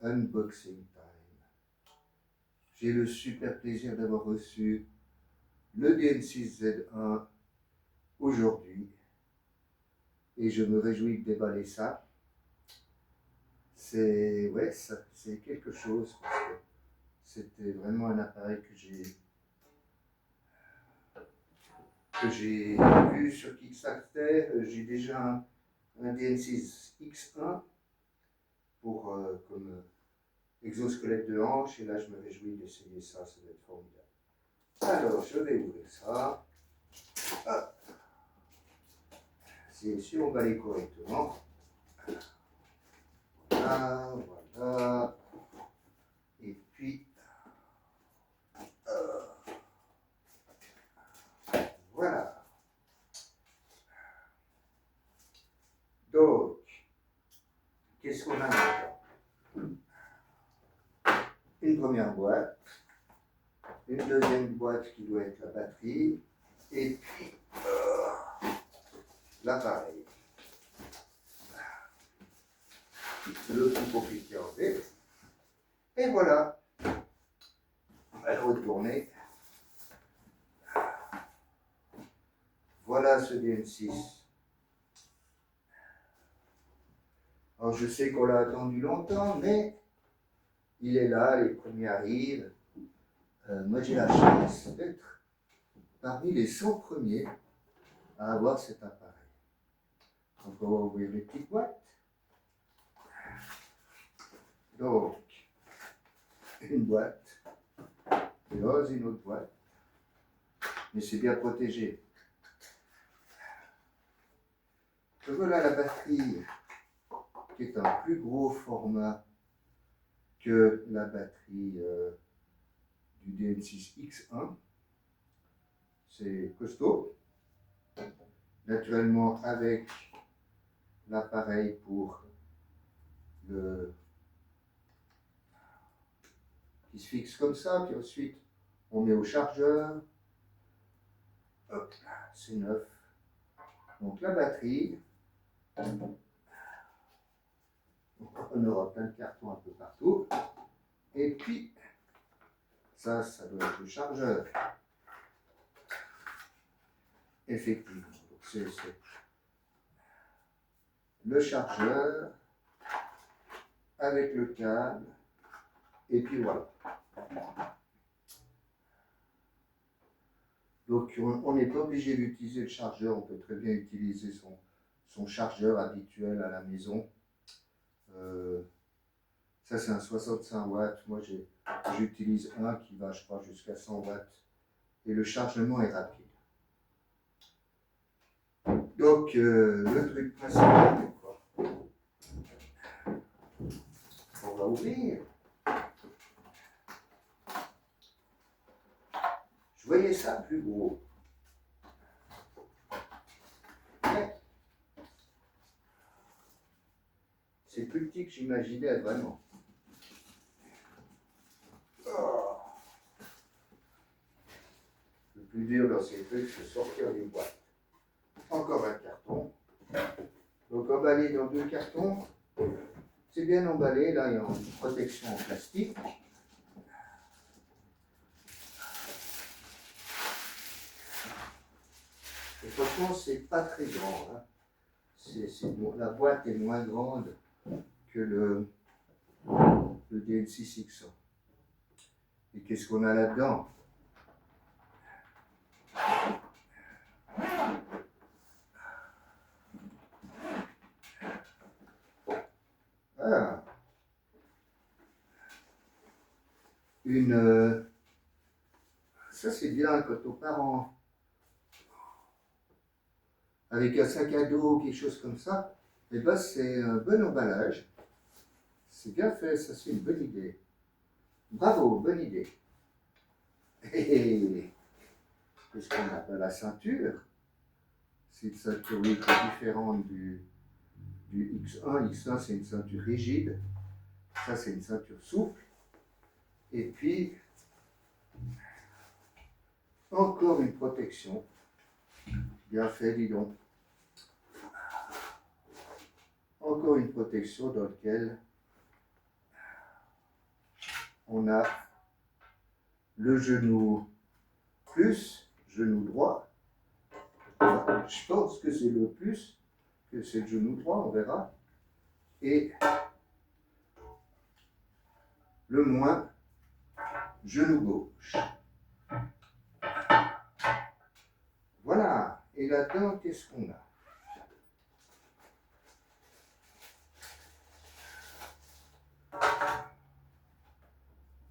Unboxing Time. J'ai le super plaisir d'avoir reçu le DN6Z1 aujourd'hui et je me réjouis de déballer ça. C'est quelque chose parce que c'était vraiment un appareil que j'ai vu sur Kickstarter. J'ai déjà un DN6X1 pour comme exosquelette de hanche et là je me réjouis d'essayer ça, ça va être formidable. Alors je vais ouvrir ça. Ah. Si on balaye correctement. Voilà. Et puis voilà. Donc, qu'est-ce qu'on a maintenant? Une première boîte, une deuxième boîte qui doit être la batterie, et puis l'appareil. Le plus compliqué en fait. Et voilà. On va le retourner. Voilà ce DN6. Alors je sais qu'on l'a attendu longtemps, mais il est là, les premiers arrivent. Moi j'ai la chance d'être parmi les 100 premiers à avoir cet appareil. Donc on va ouvrir les petites boîtes. Donc, une boîte, et là une autre boîte, mais c'est bien protégé. Donc voilà la batterie qui est un plus gros format que la batterie du DN6X1. C'est costaud. Naturellement avec l'appareil pour le qui se fixe comme ça, puis ensuite on met au chargeur. Hop, c'est neuf. Donc la batterie, on aura plein de cartons un peu partout. Et puis, ça doit être le chargeur. Effectivement, c'est le chargeur avec le câble. Et puis voilà. Donc on n'est pas obligé d'utiliser le chargeur, on peut très bien utiliser son chargeur habituel à la maison. Ça c'est un 65 watts, moi j'utilise un qui va je crois jusqu'à 100 watts et le chargement est rapide. Donc le truc principal c'est quoi? On va ouvrir. Je voyais ça plus gros. Mais c'est plus petit que j'imaginais vraiment. Oh. Le plus dur dans ces trucs, c'est sortir les boîtes. Encore un carton. Donc emballé dans 2 cartons. C'est bien emballé, là il y a une protection en plastique. Et franchement, c'est pas très grand. Hein. Bon, la boîte est moins grande que le DN6X. Et qu'est-ce qu'on a là-dedans? Ah. Ça c'est bien quand on part avec un sac à dos ou quelque chose comme ça, et ben c'est un bon emballage. C'est bien fait, ça c'est une bonne idée. Bravo, bonne idée. Et qu'est-ce qu'on a? La ceinture. C'est une ceinture qui est différente du X1. X1 c'est une ceinture rigide. Ça c'est une ceinture souple. Et puis encore une protection. Bien fait, dis donc. Encore une protection dans laquelle on a le genou plus, genou droit. Je pense que c'est le plus, que c'est le genou droit, on verra. Et le moins, genou gauche. Voilà. Et là-dedans, qu'est-ce qu'on a?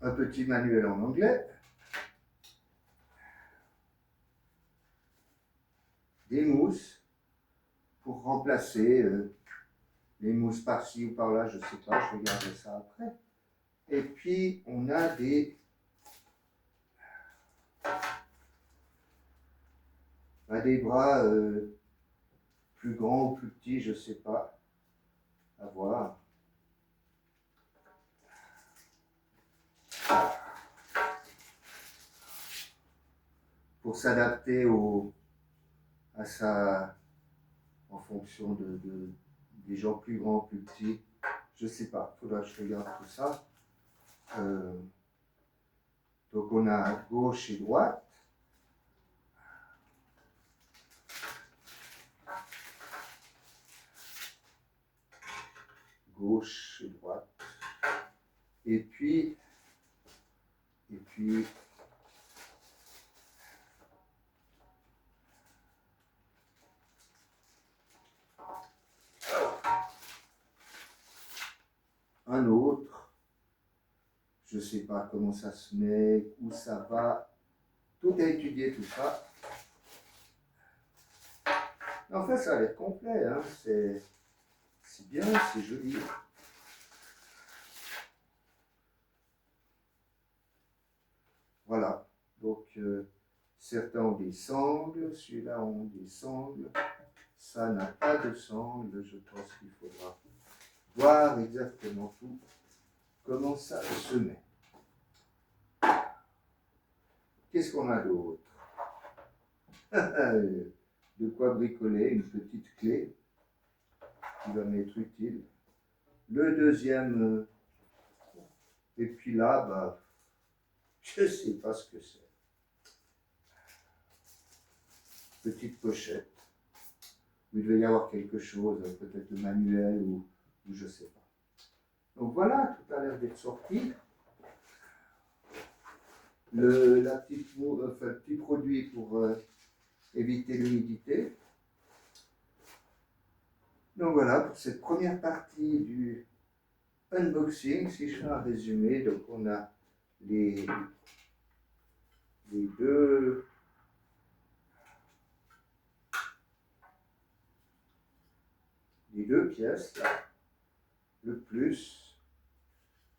Un petit manuel en anglais. Des mousses pour remplacer les mousses par-ci ou par-là, je ne sais pas, je regarderai ça après. Et puis, on a des bras plus grands ou plus petits, je ne sais pas, à voir. Pour s'adapter à ça, en fonction des gens plus grands, plus petits, je ne sais pas, il faudra que je regarde tout ça. Donc on a gauche et droite. Gauche et droite. Et puis un autre, je ne sais pas comment ça se met, où ça va, tout à étudier, tout ça. Enfin, ça a l'air complet, hein. C'est bien, c'est joli. Voilà, donc certains ont des sangles, celui-là ont des sangles, ça n'a pas de sangles, je pense qu'il faudra voir exactement tout, comment ça se met. Qu'est-ce qu'on a d'autre? De quoi bricoler, une petite clé qui va m'être utile. Le deuxième, et puis là, bah, je ne sais pas ce que c'est. Petite pochette, où il devait y avoir quelque chose, peut-être le manuel ou je ne sais pas. Donc voilà, tout a l'air d'être sorti. Le petit produit pour éviter l'humidité. Donc voilà, pour cette première partie du unboxing, si je fais un résumé, donc on a les deux pièces, là, le plus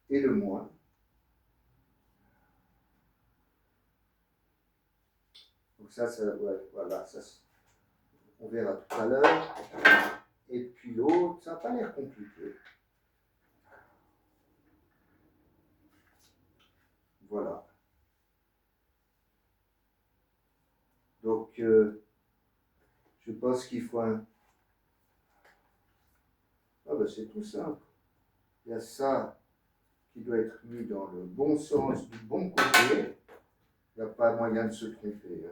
et le moins. Donc ça ouais, voilà, ça, on verra tout à l'heure. Et puis l'autre, ça n'a pas l'air compliqué. Voilà. Donc, je pense qu'il faut un... Ah ben c'est tout simple. Il y a ça qui doit être mis dans le bon sens, du bon côté. Il n'y a pas moyen de se tromper.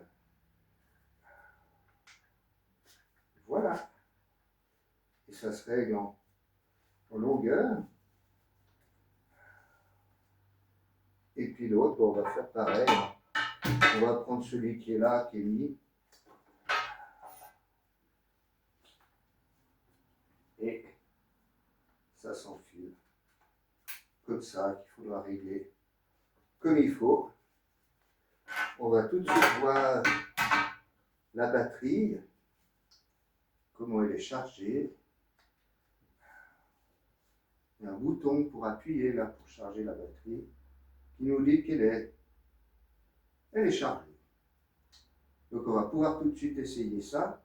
Voilà. Et ça se règle en longueur. Et puis l'autre, on va faire pareil. On va prendre celui qui est là, qui est mis. Et ça s'enfile. Comme ça, qu'il faudra régler comme il faut. On va tout de suite voir la batterie, comment elle est chargée. Il y a un bouton pour appuyer là pour charger la batterie qui nous dit qu'elle est chargée. Donc on va pouvoir tout de suite essayer ça.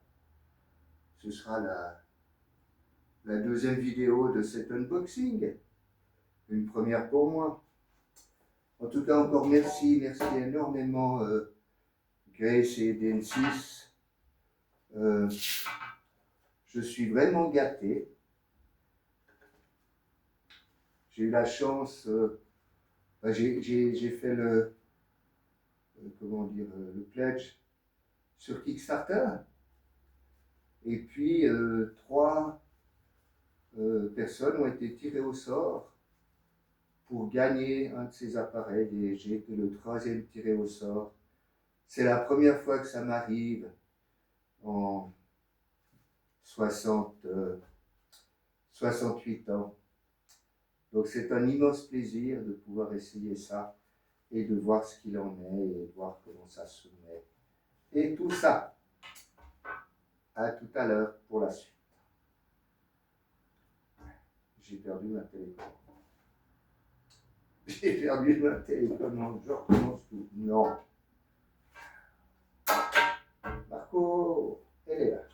Ce sera la deuxième vidéo de cet unboxing. Une première pour moi. En tout cas, encore merci énormément Grace et Densis. Je suis vraiment gâté. J'ai eu la chance J'ai fait comment dire, le pledge sur Kickstarter. Et puis, trois personnes ont été tirées au sort pour gagner un de ces appareils. Et j'ai été le troisième tiré au sort. C'est la première fois que ça m'arrive en 68 ans. Donc c'est un immense plaisir de pouvoir essayer ça et de voir ce qu'il en est et de voir comment ça se met. Et tout ça. À tout à l'heure pour la suite. J'ai perdu ma télécommande. J'ai perdu ma télécommande. Je recommence tout. Non. Marco, elle est là.